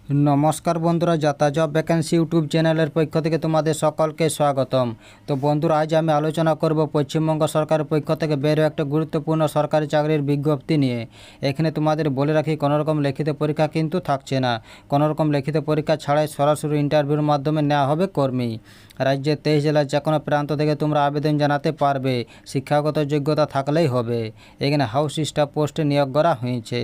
নমস্কার বন্ধুরা, যাতা জব ভ্যাকেন্সি ইউটিউব চ্যানেলের পক্ষ থেকে তোমাদের সকলকে স্বাগতম। তো বন্ধুরা, আজ আমি আলোচনা করব পশ্চিমবঙ্গ সরকারের পক্ষ থেকে বের হওয়া একটা গুরুত্বপূর্ণ সরকারি চাকরির বিজ্ঞপ্তি নিয়ে। এখানে তোমাদের বলে রাখি, কোনোরকম লিখিত পরীক্ষা কিন্তু থাকছে না। কোনোরকম লিখিত পরীক্ষা ছাড়াই সরাসরি ইন্টারভিউর মাধ্যমে নেওয়া হবে কর্মী। রাজ্যের 23 জেলার যে কোনো প্রান্ত থেকে তোমরা আবেদন জানাতে পারবে, শিক্ষাগত যোগ্যতা থাকলেই হবে। এখানে হাউস স্টাফ পোস্টে নিয়োগ করা হয়েছে।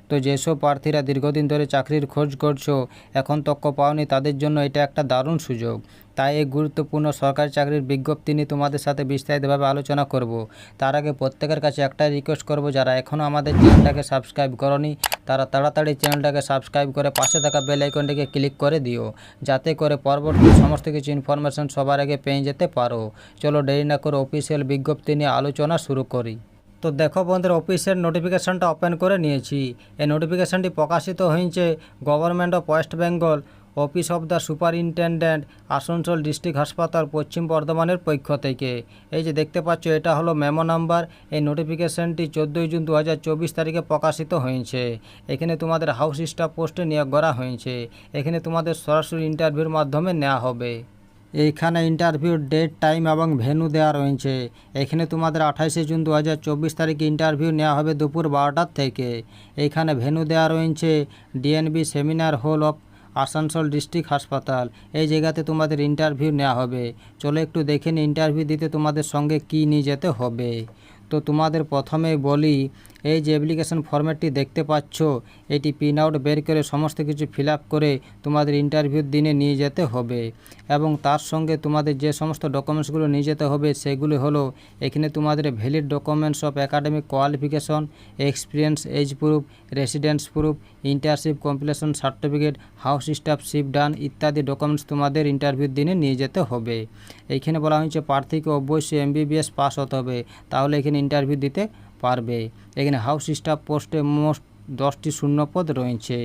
তো যেসব প্রার্থীরা দীর্ঘদিন ধরে চাকরির খোঁজ করছো, এখন তক্ক পাওনি, তাদের জন্য এটা একটা দারুণ সুযোগ। তাই এই গুরুত্বপূর্ণ সরকারি চাকরির বিজ্ঞপ্তি নিয়ে তোমাদের সাথে বিস্তারিতভাবে আলোচনা করব। তার আগে প্রত্যেকের কাছে একটাই রিকোয়েস্ট করব, যারা এখনও আমাদের চ্যানেলটাকে সাবস্ক্রাইব করনি তারা তাড়াতাড়ি চ্যানেলটাকে সাবস্ক্রাইব করে পাশে থাকা বেল আইকনটিকে ক্লিক করে দিও, যাতে করে পরবর্তী সমস্ত কিছু ইনফরমেশন সবার আগে পেয়ে যেতে পারো। চলো দেরি না করে অফিসিয়াল বিজ্ঞপ্তি নিয়ে আলোচনা শুরু করি। তো দেখো বন্ধুরা, অফিসের নোটিফিকেশানটা ওপেন করে নিয়েছি। এই নোটিফিকেশানটি প্রকাশিত হয়েছে government of West Bengal, office of the superintendent, Asansol district হাসপাতাল, পশ্চিম বর্ধমানের পক্ষ থেকে। এই যে দেখতে পাচ্ছ, এটা হলো মেমো নাম্বার। এই নোটিফিকেশানটি 14 জুন 2024 তারিখে প্রকাশিত হয়েছে। এখানে তোমাদের হাউস স্টাফ পোস্টে নিয়োগ করা হয়েছে। এখানে তোমাদের সরাসরি ইন্টারভিউর মাধ্যমে নেওয়া হবে। এইখানে ইন্টারভিউর ডেট, টাইম এবং ভেন্যু দেওয়া রয়েছে। এখানে তোমাদের 28 জুন 2024 তারিখে ইন্টারভিউ নেওয়া হবে দুপুর 12টার থেকে। এইখানে ভেন্যু দেওয়া রয়েছে DNB seminar hall of Asansol district হাসপাতাল। এই জায়গাতে তোমাদের ইন্টারভিউ নেওয়া হবে। চলো একটু দেখে নিই ইন্টারভিউ দিতে তোমাদের সঙ্গে কি নিয়ে যেতে হবে। তো তোমাদের প্রথমেই বলি, এই যে অ্যাপ্লিকেশন ফর্ম্যাটটি দেখতে পাচ্ছ, এটি প্রিন্ট আউট বের করে সমস্ত কিছু ফিল আপ করে তোমাদের ইন্টারভিউর দিনে নিয়ে যেতে হবে। এবং তার সঙ্গে তোমাদের যে সমস্ত ডকুমেন্টসগুলো নিয়ে যেতে হবে সেগুলি হলো, এখানে তোমাদের valid documents of academic qualification, experience, age proof, residence proof, internship completion certificate, house staff ship done ইত্যাদি ডকুমেন্টস তোমাদের ইন্টারভিউর দিনে নিয়ে যেতে হবে। এইখানে বলা হয়েছে প্রার্থীকে অবশ্যই MBBS পাস হতে হবে, তাহলে এখানে ইন্টারভিউ দিতে পারবে। এখানে হাউস স্টাফ পোস্টে মোট 10টি শূন্যপদ রয়েছে।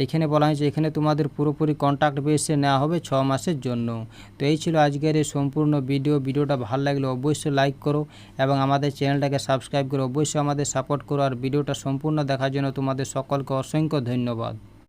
এইখানে বলা হয়েছে এখানে তোমাদের পুরোপুরি কন্ট্রাক্ট বেসে নেওয়া হবে 6 মাসের জন্য। তো এই ছিল আজকের এই সম্পূর্ণ ভিডিওটা ভালো লাগলে অবশ্যই লাইক করো এবং আমাদের চ্যানেলটাকে সাবস্ক্রাইব করে অবশ্যই আমাদের সাপোর্ট করো। আর ভিডিওটা সম্পূর্ণ দেখার জন্য তোমাদের সকলকে অসংখ্য ধন্যবাদ।